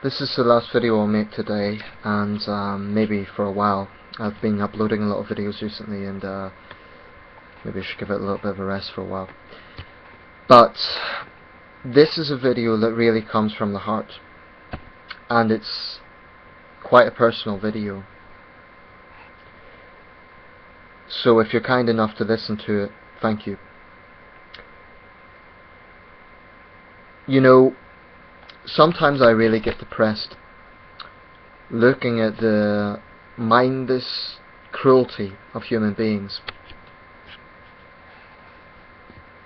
This is the last video I'll make today, and maybe for a while. I've been uploading a lot of videos recently, and maybe I should give it a little bit of a rest for a while. But this is a video that really comes from the heart, and it's quite a personal video. So if you're kind enough to listen to it, thank you. You know, sometimes I really get depressed looking at the mindless cruelty of human beings.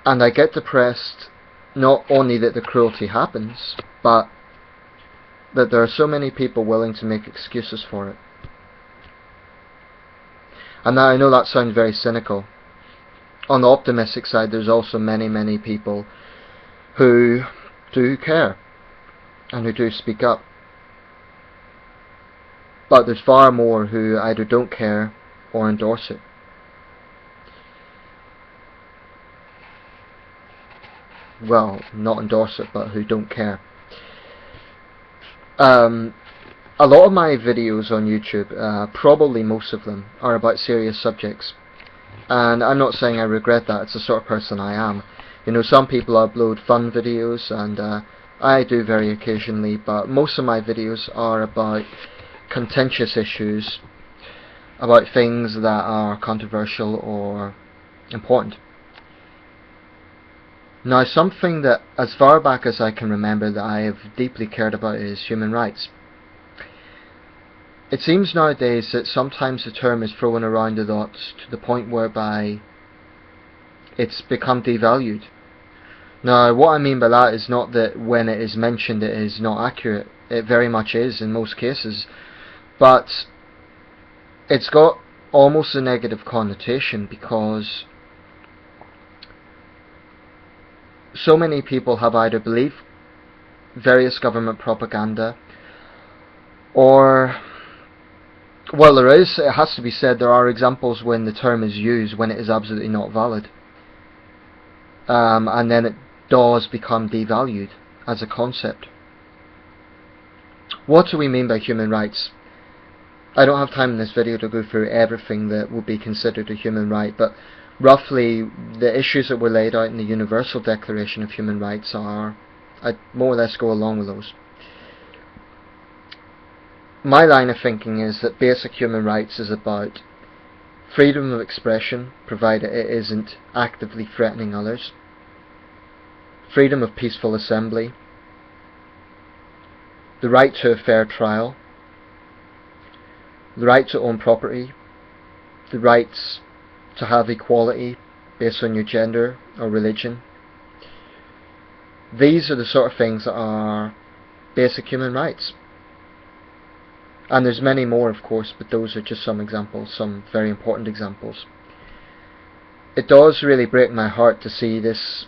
And I get depressed not only that the cruelty happens, but that there are so many people willing to make excuses for it. And now I know that sounds very cynical. On the optimistic side, there's also many people who do care and who do speak up. But there's far more who either don't care or endorse it. Well, not endorse it, but who don't care. A lot of my videos on YouTube, probably most of them, are about serious subjects. And I'm not saying I regret that, it's the sort of person I am. You know, some people upload fun videos, and I do very occasionally, but most of my videos are about contentious issues, about things that are controversial or important. Now, something that, as far back as I can remember, that I have deeply cared about is human rights. It seems nowadays that sometimes the term is thrown around a lot to the point whereby it's become devalued. Now, what I mean by that is not that when it is mentioned it is not accurate. It very much is in most cases. But it's got almost a negative connotation because so many people have either believed various government propaganda, or, well, it has to be said, there are examples when the term is used when it is absolutely not valid, and then it does become devalued as a concept. What do we mean by human rights? I don't have time in this video to go through everything that would be considered a human right, but roughly the issues that were laid out in the Universal Declaration of Human Rights are, I more or less go along with those. My line of thinking is that basic human rights is about freedom of expression, provided it isn't actively threatening others, freedom of peaceful assembly, the right to a fair trial, the right to own property, the rights to have equality based on your gender or religion. These are the sort of things that are basic human rights. And there's many more, of course, but those are just some examples, some very important examples. It does really break my heart to see this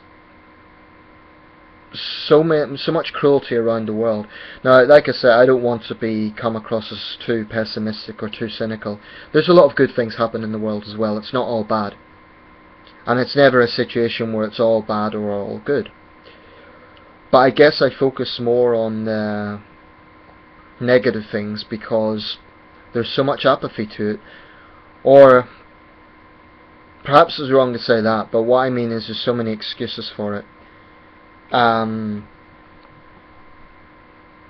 so much cruelty around the world. Now, like I said, I don't want to come across as too pessimistic or too cynical. There's a lot of good things happen in the world as well. It's not all bad. And it's never a situation where it's all bad or all good. But I guess I focus more on the negative things because there's so much apathy to it. Or perhaps it's wrong to say that, but what I mean is there's so many excuses for it.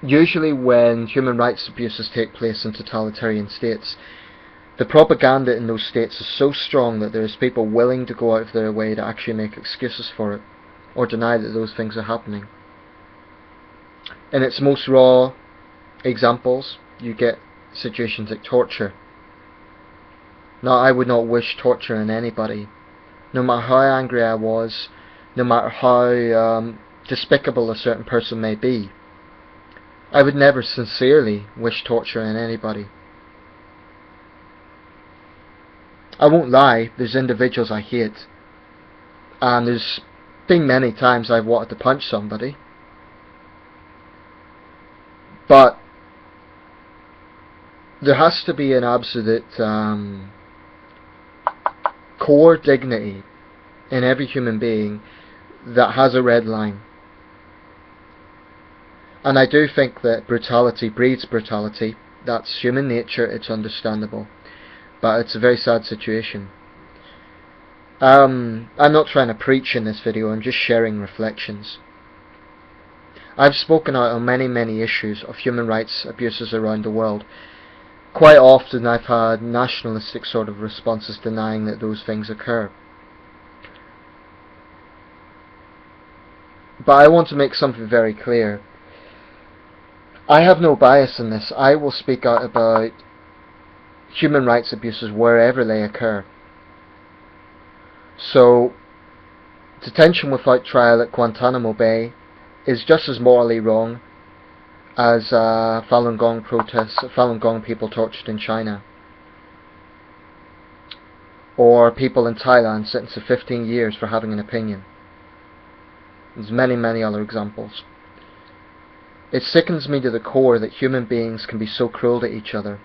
Usually when human rights abuses take place in totalitarian states, the propaganda in those states is so strong that there's people willing to go out of their way to actually make excuses for it, or deny that those things are happening. In its most raw examples, you get situations like torture. Now, I would not wish torture on anybody, no matter how angry I was, no matter how despicable a certain person may be. I would never sincerely wish torture on anybody. I won't lie, there's individuals I hate, and there's been many times I've wanted to punch somebody, but there has to be an absolute core dignity in every human being that has a red line. And I do think that brutality breeds brutality. That's human nature, it's understandable. But it's a very sad situation. I'm not trying to preach in this video, I'm just sharing reflections. I've spoken out on many issues of human rights abuses around the world. Quite often I've had nationalistic sort of responses denying that those things occur. But I want to make something very clear. I have no bias in this. I will speak out about human rights abuses wherever they occur. So, detention without trial at Guantanamo Bay is just as morally wrong as Falun Gong protests, Falun Gong people tortured in China, or people in Thailand sentenced to 15 years for having an opinion. There's many other examples. It sickens me to the core that human beings can be so cruel to each other.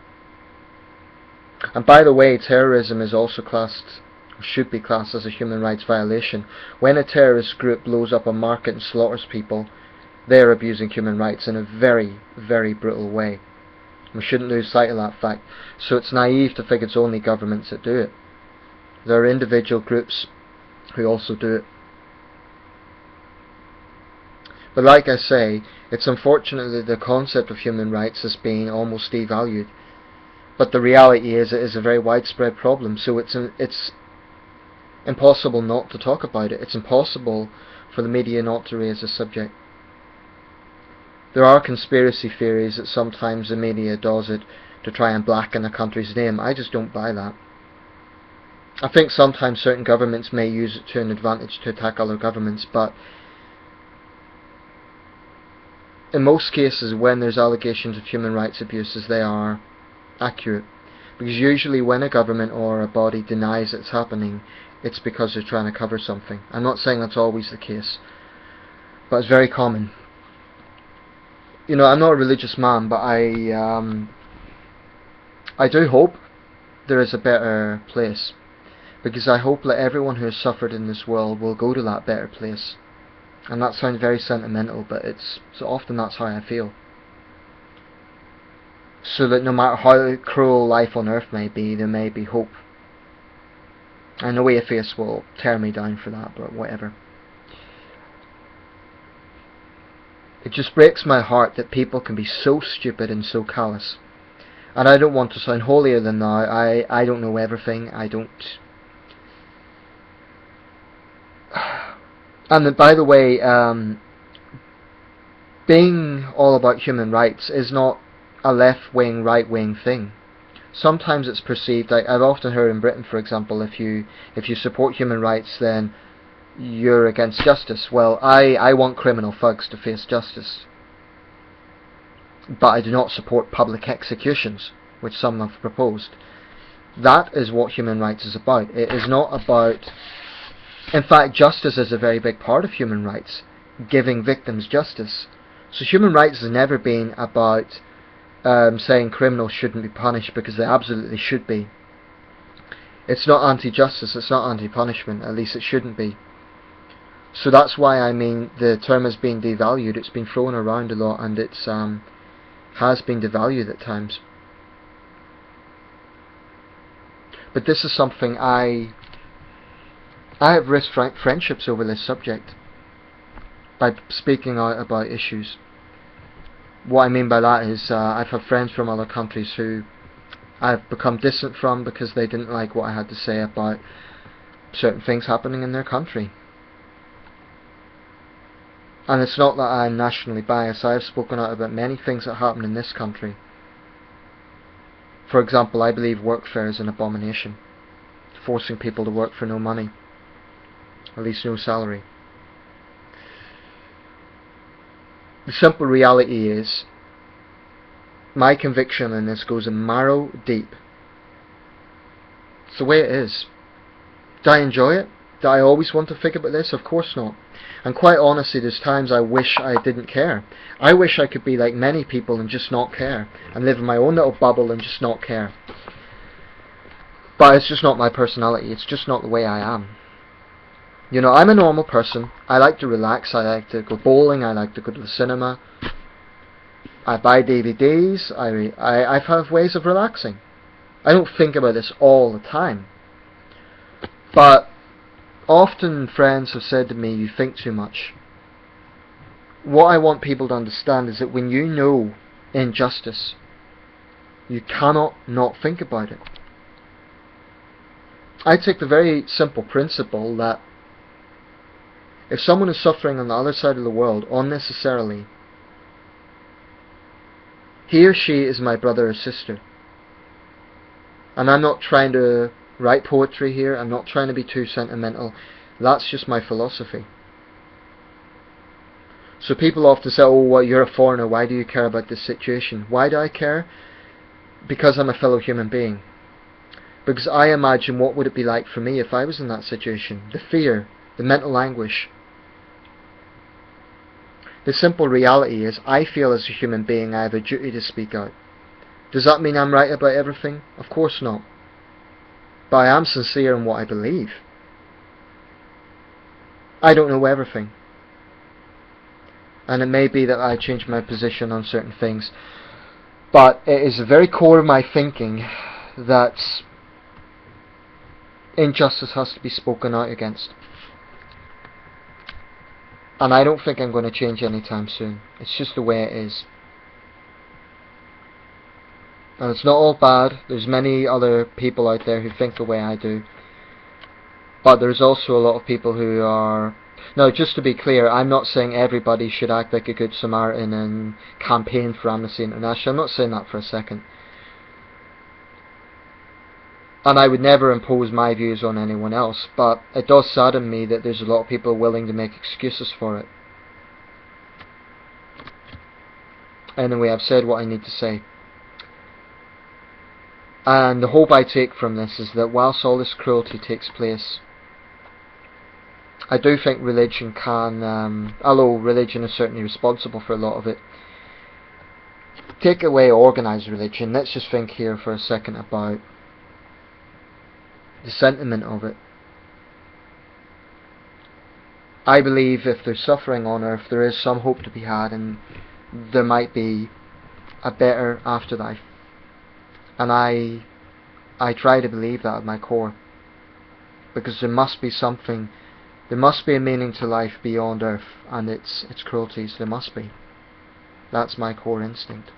And by the way, terrorism is also classed, or should be classed, as a human rights violation. When a terrorist group blows up a market and slaughters people, they are abusing human rights in a very brutal way. We shouldn't lose sight of that fact. So it's naive to think it's only governments that do it. There are individual groups who also do it. But like I say, it's unfortunate that the concept of human rights has been almost devalued. But the reality is it is a very widespread problem, so it's impossible not to talk about it. It's impossible for the media not to raise the subject. There are conspiracy theories that sometimes the media does it to try and blacken a country's name. I just don't buy that. I think sometimes certain governments may use it to an advantage to attack other governments, but in most cases when there's allegations of human rights abuses, they are accurate. Because usually when a government or a body denies it's happening, it's because they're trying to cover something. I'm not saying that's always the case, but it's very common. You know, I'm not a religious man, but I do hope there is a better place. Because I hope that everyone who has suffered in this world will go to that better place. And that sounds very sentimental, but so often that's how I feel. So that no matter how cruel life on earth may be, there may be hope. I know atheists will tear me down for that, but whatever. It just breaks my heart that people can be so stupid and so callous. And I don't want to sound holier than thou. I don't know everything. I don't... And by the way, being all about human rights is not a left-wing, right-wing thing. Sometimes it's perceived, I've often heard in Britain, for example, if you support human rights, then you're against justice. Well, I want criminal thugs to face justice. But I do not support public executions, which some have proposed. That is what human rights is about. It is not about... In fact, justice is a very big part of human rights, giving victims justice. So human rights has never been about saying criminals shouldn't be punished, because they absolutely should be. It's not anti-justice, it's not anti-punishment, at least it shouldn't be. So that's why I mean the term has been devalued. It's been thrown around a lot, and it's has been devalued at times. But this is something I have risked friendships over this subject by speaking out about issues. What I mean by that is I've had friends from other countries who I've become distant from because they didn't like what I had to say about certain things happening in their country. And it's not that I'm nationally biased. I have spoken out about many things that happen in this country. For example, I believe workfare is an abomination, forcing people to work for no money, at least no salary. The simple reality is, my conviction in this goes in marrow deep. It's the way it is. Do I enjoy it? Do I always want to think about this? Of course not. And quite honestly, there's times I wish I didn't care. I wish I could be like many people and just not care, and live in my own little bubble and just not care. But it's just not my personality. It's just not the way I am. You know, I'm a normal person. I like to relax. I like to go bowling. I like to go to the cinema. I buy DVDs, I have ways of relaxing. I don't think about this all the time. But often friends have said to me, you think too much. What I want people to understand is that when you know injustice, you cannot not think about it. I take the very simple principle that if someone is suffering on the other side of the world unnecessarily, he or she is my brother or sister. And I'm not trying to write poetry here, I'm not trying to be too sentimental, that's just my philosophy. So people often say, oh, well, you're a foreigner, why do you care about this situation? Why do I care? Because I'm a fellow human being. Because I imagine what would it be like for me if I was in that situation. The fear, the mental anguish. The simple reality is, I feel as a human being I have a duty to speak out. Does that mean I'm right about everything? Of course not. But I am sincere in what I believe. I don't know everything. And it may be that I change my position on certain things. But it is the very core of my thinking that injustice has to be spoken out against. And I don't think I'm going to change anytime soon. It's just the way it is. And it's not all bad. There's many other people out there who think the way I do. But there's also a lot of people who are... Now, just to be clear, I'm not saying everybody should act like a good Samaritan and campaign for Amnesty International. I'm not saying that for a second. And I would never impose my views on anyone else, but it does sadden me that there's a lot of people willing to make excuses for it. Anyway, I've said what I need to say. And the hope I take from this is that whilst all this cruelty takes place, I do think religion can, although religion is certainly responsible for a lot of it, take away organised religion. Let's just think here for a second about the sentiment of it. I believe if there's suffering on earth, there is some hope to be had, and there might be a better afterlife. And I try to believe that at my core, because there must be something, there must be a meaning to life beyond earth and its cruelties. There must be. That's my core instinct.